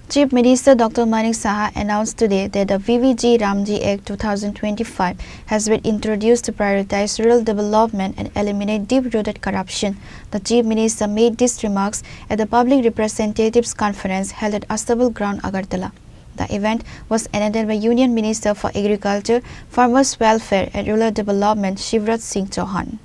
Chief Minister Dr. Manik Saha announced today that the VVG Ramji Act 2025 has been introduced to prioritize rural development and eliminate deep-rooted corruption. The Chief Minister made these remarks at the Public Representatives Conference held at Astable Ground, Agartala. The event was attended by Union Minister for Agriculture, Farmers' Welfare and Rural Development Shivraj Singh Chauhan.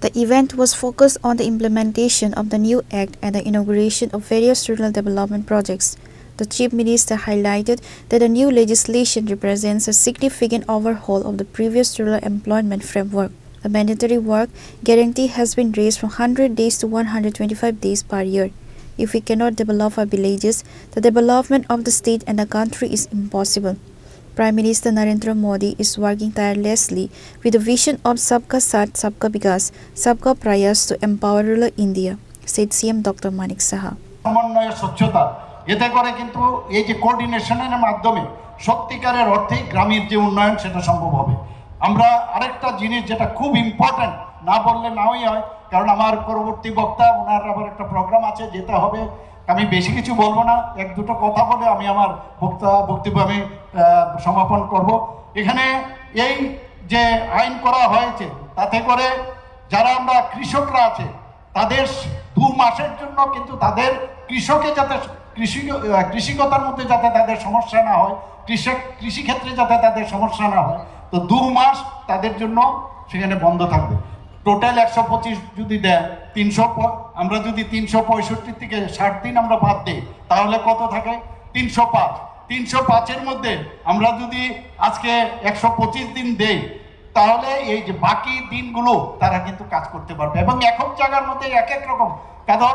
The event was focused on the implementation of the new Act and the inauguration of various rural development projects. The Chief Minister highlighted that the new legislation represents a significant overhaul of the previous rural employment framework. The mandatory work guarantee has been raised from 100 days to 125 days per year. If we cannot develop our villages, the development of the state and the country is impossible. Prime Minister Narendra Modi is working tirelessly with the vision of Sabka Saath, Sabka Vikas, Sabka Prayas to empower rural India, said CM Dr. Manik Saha. এতে করে কিন্তু এই যে কোঅর্ডিনেশনের মাধ্যমে সত্যিকারের অর্থে গ্রামের যে উন্নয়ন সেটা সম্ভব হবে। আমরা আরেকটা জিনিস যেটা খুব ইম্পর্টেন্ট না বললে নাওই হয়, কারণ আমার পরবর্তী বক্তা ওনার আবার একটা প্রোগ্রাম আছে, যেতে হবে। আমি বেশি কিছু বলবো না, এক দুটো কথা বলে আমি আমার বক্তব্য আমি সমাপন করব। এখানে এই যে আইন করা হয়েছে তাতে করে যারা আমরা কৃষকরা আছে তাদের 2 মাসের জন্য কিন্তু তাদের কৃষকে যাতে কৃষিগতার মধ্যে যাতে তাদের সমস্যা না হয়, কৃষিক্ষেত্রে যাতে তাদের সমস্যা না হয়, তো 2 মাস তাদের জন্য সেখানে বন্ধ থাকবে। টোটাল 125 যদি দেয় 300, আমরা যদি 365 থেকে 60 দিন আমরা বাদ দিই তাহলে কত থাকে? 305। 305-এর মধ্যে আমরা যদি আজকে 125 দিন দেই তাহলে এই যে বাকি দিনগুলো তারা কিন্তু কাজ করতে পারবে। এবং এক এক জায়গার মধ্যে এক এক রকম, কারণ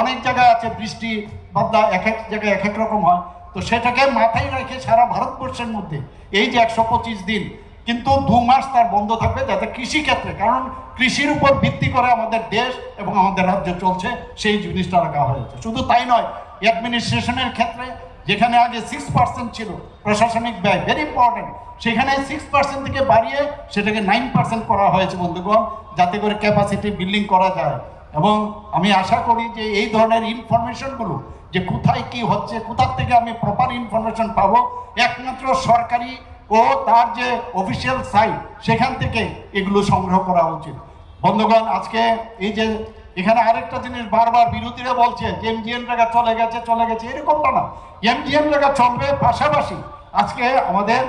অনেক জায়গা আছে বৃষ্টি বাদলা এক এক জায়গায় এক এক রকম হয়, তো সেটাকে মাথায় রেখে সারা ভারতবর্ষের মধ্যে এই যে 125 দিন কিন্তু 2 মাস তার বন্ধ থাকবে, যাতে কৃষিক্ষেত্রে, কারণ কৃষির উপর ভিত্তি করে আমাদের দেশ এবং আমাদের রাজ্য চলছে, সেই জিনিসটা রাখা হয়েছে। শুধু তাই নয়, অ্যাডমিনিস্ট্রেশনের ক্ষেত্রে যেখানে আগে 6% ছিল প্রশাসনিক ব্যয়, ভেরি ইম্পর্টেন্ট, সেখানে 6% থেকে বাড়িয়ে সেটাকে 9% করা হয়েছে বন্ধুগণ, যাতে করে ক্যাপাসিটি বিল্ডিং করা যায়। এবং আমি আশা করি যে এই ধরনের ইনফরমেশনগুলো যে কোথায় কি হচ্ছে, কোথা থেকে আমি প্রপার ইনফরমেশন পাবো, একমাত্র সরকারি ও তার যে অফিসিয়াল সাইট সেখান থেকে এগুলো সংগ্রহ করা উচিত। বন্ধুগণ, আজকে এই যে এখানে আরেকটা জিনিস বারবার বিরোধীরা বলছে যে এমজিএন টাকা চলে গেছে, এরকমটা না। এমজিএন টাকা চলবে, পাশাপাশি আজকে আমাদের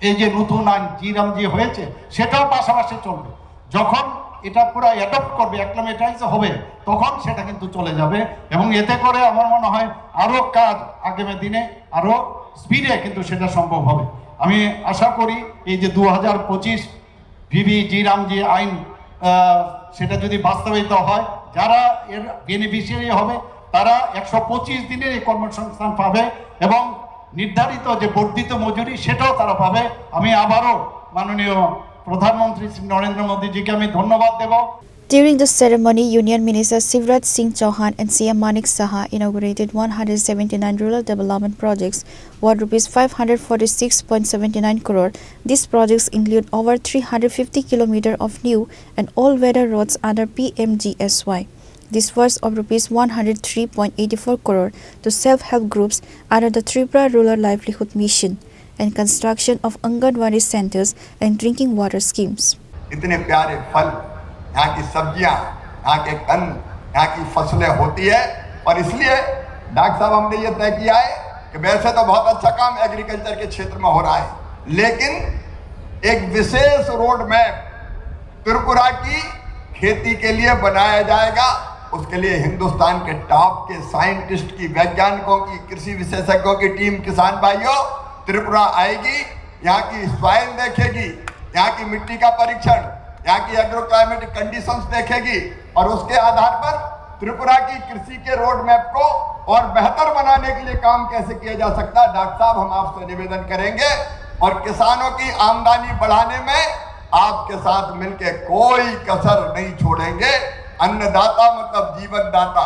এই যে নতুন আইন জিরামজি হয়েছে সেটাও পাশাপাশি চলবে। যখন এটা পুরো অ্যাডপ্ট করবে, অ্যাক্লামেটাইজ হবে, তখন সেটা কিন্তু চলে যাবে। এবং এতে করে আমার মনে হয় আরও কাজ আগামী দিনে আরও স্পিডে কিন্তু সেটা সম্ভব হবে। আমি আশা করি এই যে 2025 ভিভিজি রামজি আইন সেটা যদি বাস্তবায়িত হয়, যারা এর বেনিফিশিয়ারি হবে তারা 125 দিনের এই কর্মসংস্থান পাবে এবং নির্ধারিত যে বর্ধিত মজুরি সেটাও তারা পাবে। আমি আবারও মাননীয় প্রধানমন্ত্রী শ্রী নরেন্দ্র মোদীজিকে আমি ধন্যবাদ দেব। During the ceremony, Union Minister Shivraj Singh Chauhan and CM Manik Saha inaugurated 179 rural development projects worth rupees 546.79 crore. These projects include over 350 km of new and all-weather roads under PMGSY. Disbursed of rupees 103.84 crore to self-help groups under the Tripura Rural Livelihood Mission and construction of Anganwadi centers and drinking water schemes. इतने प्यारे फल, यहाँ की सब्जियाँ, यहाँ के कन्न, यहाँ की फसलें होती है, और इसलिए डॉक्टर साहब हमने ये तय किया है कि वैसे तो बहुत अच्छा काम एग्रीकल्चर के क्षेत्र में हो रहा है, लेकिन एक विशेष रोड मैप त्रिपुरा की खेती के लिए बनाया जाएगा। उसके लिए हिंदुस्तान के टॉप के साइंटिस्ट की, वैज्ञानिकों की, कृषि विशेषज्ञों की टीम, किसान भाइयों, त्रिपुरा आएगी, यहाँ की सॉइल देखेगी, यहाँ की मिट्टी का परीक्षण, यहाँ की एग्रो क्लाइमेटिक कंडीशंस देखेगी, और उसके आधार पर त्रिपुरा की कृषि के रोड मैप को और बेहतर बनाने के लिए काम कैसे किया जा सकता है। डॉक्टर साहब, हम आपसे निवेदन करेंगे और किसानों की आमदनी बढ़ाने में आपके साथ मिलकर कोई कसर नहीं छोड़ेंगे। अन्नदाता मतलब जीवन दाता,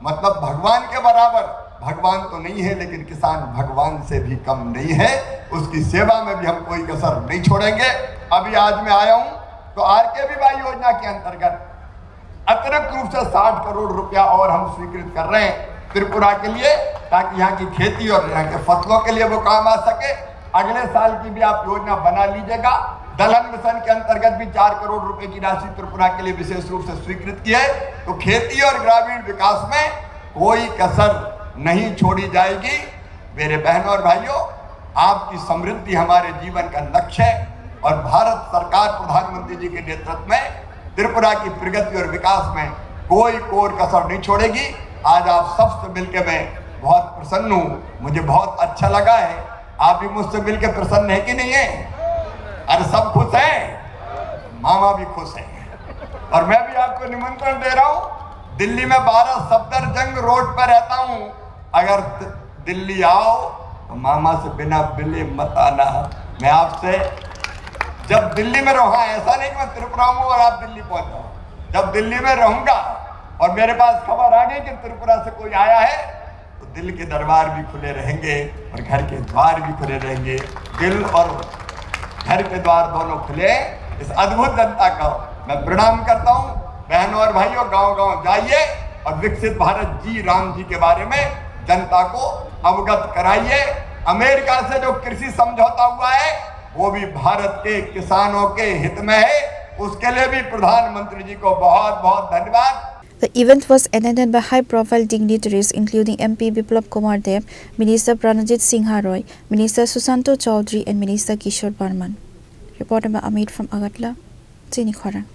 मतलब भगवान के बराबर। भगवान तो नहीं है, लेकिन किसान भगवान से भी कम नहीं है, उसकी सेवा में भी हम कोई कसर नहीं छोड़ेंगे। अभी आज मैं आया हूं तो RKVY योजना के अंतर्गत अतिरिक्त रूप से 60 करोड़ रुपया और हम स्वीकृत कर रहे हैं त्रिपुरा के लिए। ताकि यहाँ की खेती और यहाँ के फसलों के लिए वो काम आ सके। अगले साल की भी आप योजना बना लीजिएगा। दलहन मिशन के अंतर्गत भी 4 करोड़ रुपए की राशि त्रिपुरा के लिए विशेष रूप से स्वीकृत की है। तो खेती और ग्रामीण विकास में कोई कसर नहीं छोड़ी जाएगी। मेरे बहनों और भाइयों, आपकी समृद्धि हमारे जीवन का लक्ष्य है और भारत सरकार प्रधानमंत्री जी के नेतृत्व में त्रिपुरा की प्रगति और विकास में कोई कोर कसर नहीं छोड़ेगी। आज आप सबसे मिलकर मैं बहुत प्रसन्न हूँ, मुझे बहुत अच्छा लगा है। आप भी मुझसे मिलकर प्रसन्न है कि नहीं है? अरे सब खुश हैं, मामा भी खुश हैं। और मैं भी आपको निमंत्रण दे रहा हूँ, दिल्ली में 12 सफदरजंग रोड पर रहता हूँ। अगर दिल्ली आओ तो मामा से बिना मिले मत आना। मैं आपसे जब दिल्ली में रहूँ, ऐसा नहीं कि मैं त्रिपुरा हूँ और आप दिल्ली पहुंच जाओ। जब दिल्ली में रहूंगा और मेरे पास खबर आ गई कि त्रिपुरा से कोई आया है, तो दिल के दरबार भी खुले रहेंगे और घर के द्वार भी खुले रहेंगे। दिल और घर के द्वार दोनों खुले। इस अद्भुत जनता का मैं प्रणाम करता हूँ। बहनों और भाइयों, गांव-गांव जाइए और विकसित भारत जी राम जी के बारे में जनता को अवगत कराइए। अमेरिका से जो कृषि समझौता हुआ है वो भी भारत के किसानों के हित में है। उसके लिए भी प्रधानमंत्री जी को बहुत बहुत धन्यवाद। The event was attended by high-profile dignitaries including MP Biplab Kumar Deb, Minister Pranajit Singha Roy, Minister Susanto Chaudhary and Minister Kishore Barman. Reported by Amit from Agartala, Chini Khorang.